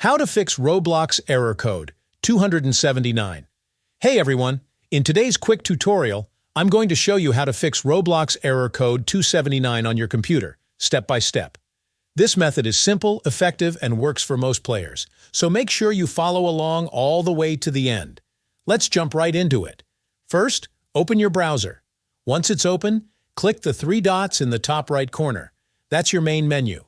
How to fix Roblox Error Code 279. Hey everyone, in today's quick tutorial, I'm going to show you how to fix Roblox Error Code 279 on your computer, step by step. This method is simple, effective, and works for most players, so make sure you follow along all the way to the end. Let's jump right into it. First, open your browser. Once it's open, click the three dots in the top right corner. That's your main menu.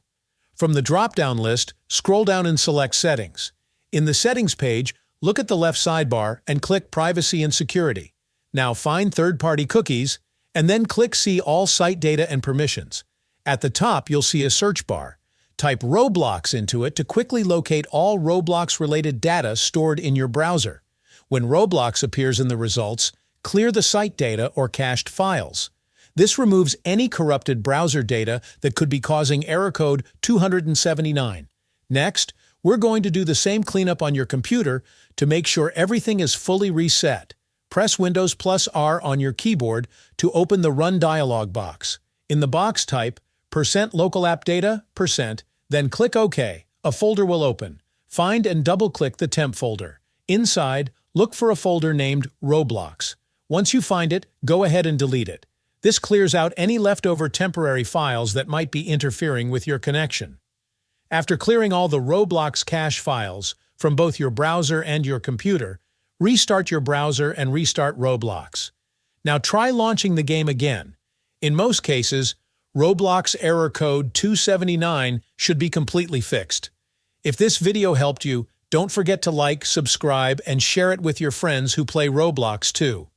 From the drop-down list, scroll down and select Settings. In the Settings page, look at the left sidebar and click Privacy and Security. Now find third-party cookies, and then click See All Site Data and Permissions. At the top, you'll see a search bar. Type Roblox into it to quickly locate all Roblox-related data stored in your browser. When Roblox appears in the results, clear the site data or cached files. This removes any corrupted browser data that could be causing error code 279. Next, we're going to do the same cleanup on your computer to make sure everything is fully reset. Press Windows plus R on your keyboard to open the Run dialog box. In the box type %local app data, then click OK. A folder will open. Find and double-click the temp folder. Inside, look for a folder named Roblox. Once you find it, go ahead and delete it. This clears out any leftover temporary files that might be interfering with your connection. After clearing all the Roblox cache files from both your browser and your computer, restart your browser and restart Roblox. Now try launching the game again. In most cases, Roblox Error Code 279 should be completely fixed. If this video helped you, don't forget to like, subscribe, and share it with your friends who play Roblox too.